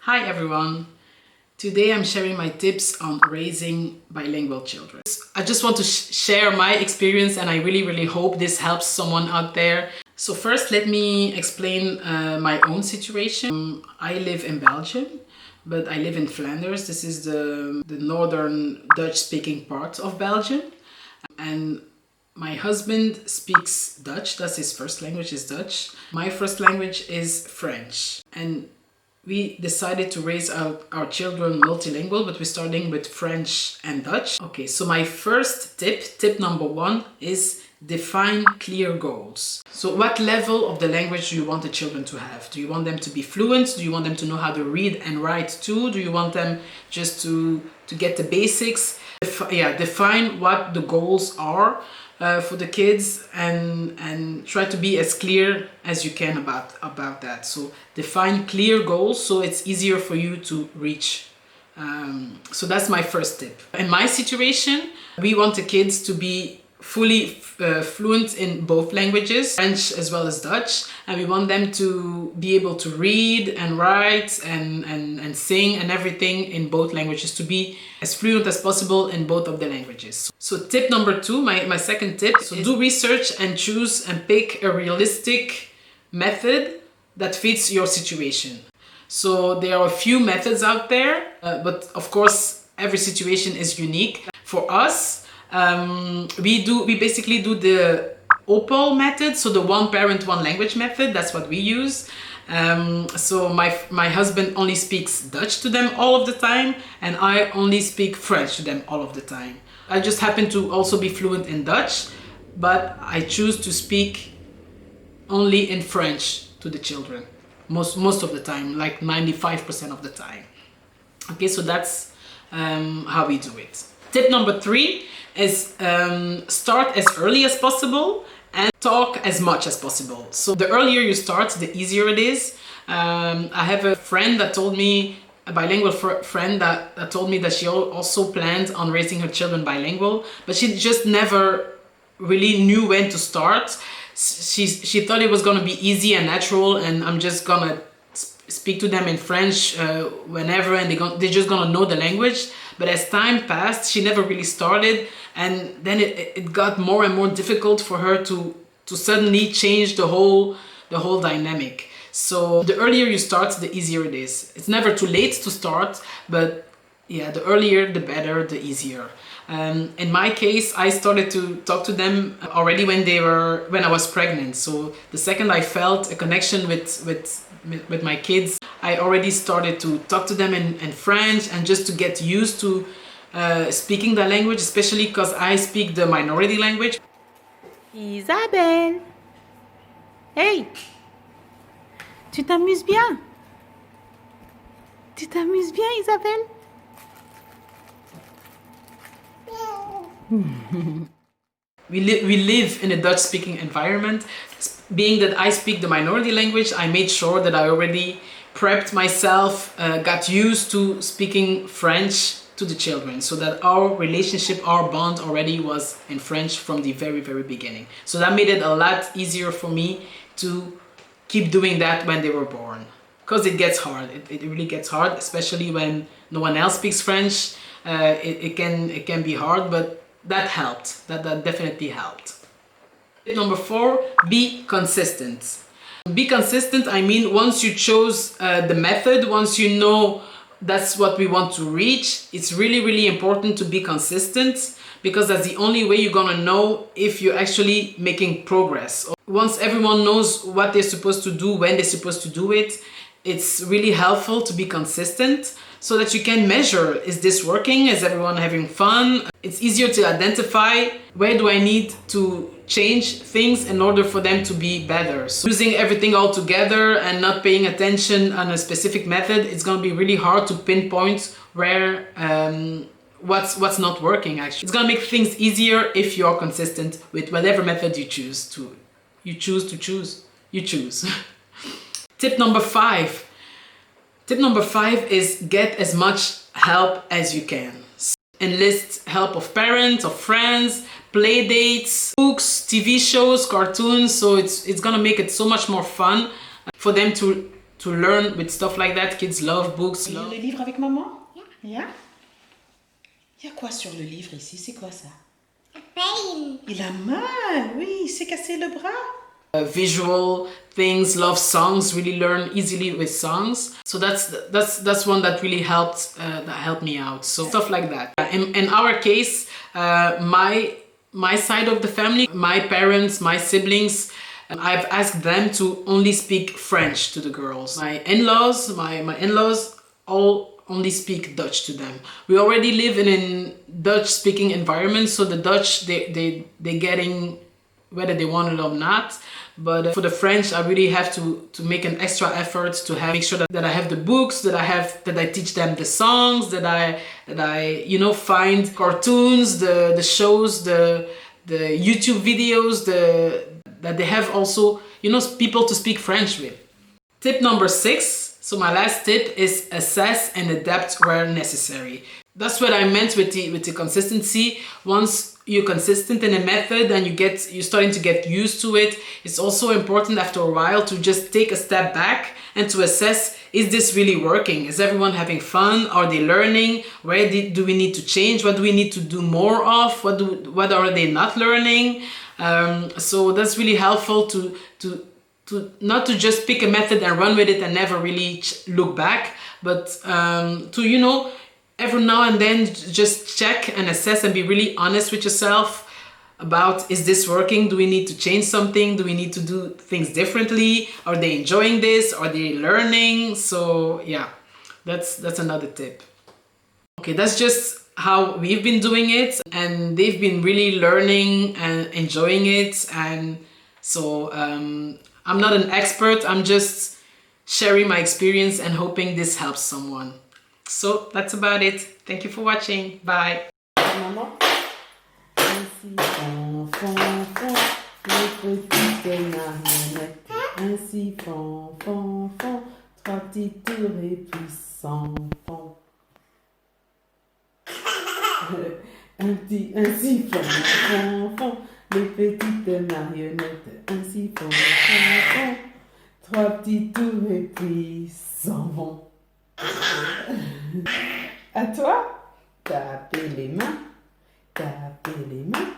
Hi everyone! Today I'm sharing my tips on raising bilingual children. I just want to share my experience and I really hope this helps someone out there. So first let me explain my own situation. I live in Belgium, but I live in Flanders. This is the northern Dutch-speaking part of Belgium. And my husband speaks Dutch. That's his first language, is Dutch. My first language is French. And we decided to raise our children multilingual, but we're starting with French and Dutch. Okay, so my first tip number one, is define clear goals. So what level of the language do you want the children to have? Do you want them to be fluent? Do you want them to know how to read and write too? Do you want them just to get the basics? Define what the goals are for the kids and try to be as clear as you can about that. So define clear goals so it's easier for you to reach. So that's my first tip. In my situation, we want the kids to be fully fluent in both languages, French as well as Dutch, and we want them to be able to read and write and sing and everything in both languages, to be as fluent as possible in both of the languages. So tip number two, my second tip, so do research and choose and pick a realistic method that fits your situation. So there are a few methods out there, but of course every situation is unique. For us, we basically do the OPAL method, so the one parent, one language method. That's what we use. So my husband only speaks Dutch to them all of the time, and I only speak French to them all of the time. I just happen to also be fluent in Dutch, but I choose to speak only in French to the children most of the time, like 95% of the time. Okay, so that's how we do it. Tip number three is start as early as possible and talk as much as possible. So the earlier you start, the easier it is. I have a friend that told me, a bilingual friend that told me that she also planned on raising her children bilingual, but she just never really knew when to start. She thought it was going to be easy and natural, and I'm just gonna speak to them in French whenever, and they're just gonna know the language. But as time passed, she never really started, and then it got more and more difficult for her to suddenly change the whole dynamic. So the earlier you start, the easier it is. It's never too late to start, but yeah, the earlier the better, the easier. In my case, I started to talk to them already when I was pregnant. So the second I felt a connection with my kids, I already started to talk to them in French, and just to get used to speaking the language, especially because I speak the minority language. Isabelle! Hey! Tu t'amuses bien? Tu t'amuses bien, Isabelle? We live in a Dutch-speaking environment. Being that I speak the minority language, I made sure that I already prepped myself, got used to speaking French to the children, so that our relationship, our bond already was in French from the very beginning. So that made it a lot easier for me to keep doing that when they were born. Because it gets hard, it really gets hard, especially when no one else speaks French. It can be hard, but that helped. That definitely helped. Number four, be consistent. Be consistent, I mean, once you chose the method, once you know that's what we want to reach, it's really important to be consistent, because that's the only way you're gonna know if you're actually making progress. Once everyone knows what they're supposed to do, when they're supposed to do it, it's really helpful to be consistent so that you can measure, is this working? Is everyone having fun? It's easier to identify where do I need to change things in order for them to be better. So using everything all together and not paying attention on a specific method, it's going to be really hard to pinpoint where what's not working actually. It's going to make things easier if you're consistent with whatever method you choose. Tip number five. Tip number five is get as much help as you can. Enlist help of parents, of friends, play dates, books, TV shows, cartoons. So it's gonna make it so much more fun for them to learn with stuff like that. Kids love books. Lire le livre avec maman? Yeah? Il y a quoi sur le livre ici? C'est quoi ça? Il a mal, oui, il s'est cassé le bras. Visual things, love songs, really learn easily with songs. So that's one that really helped me out. So stuff like that. In our case, my side of the family, my parents, my siblings, I've asked them to only speak French to the girls. My in-laws all only speak Dutch to them. We already live in a Dutch-speaking environment, so the Dutch they're getting whether they want it or not. But for the French, I really have to make an extra effort to make sure that I have the books, that I teach them the songs, that I find cartoons, the shows, the YouTube videos, that they have also people to speak French with. Tip number 6. So my last tip is assess and adapt where necessary. That's what I meant with the consistency. Once you're consistent in a method and you're starting to get used to it, it's also important after a while to just take a step back and to assess, is this really working? Is everyone having fun? Are they learning? Where do we need to change? What do we need to do more of? What are they not learning? So that's really helpful to not to just pick a method and run with it and never really look back, but to every now and then just check and assess and be really honest with yourself about, is this working? Do we need to change something? Do we need to do things differently? Are they enjoying this? Are they learning? So yeah, that's another tip. Okay, that's just how we've been doing it, and they've been really learning and enjoying it. And so I'm not an expert, I'm just sharing my experience and hoping this helps someone. So that's about it. Thank you for watching. Bye. Maman. Ainsi font, font, font, les petites marionnettes. Ainsi font, font, font, 3 petits tours et puis s'en font. Ainsi font, font, font, les petites marionnettes. Ainsi font, font, font, 3 petits tours et puis s'en vont. À toi, tapez les mains, tapez les mains.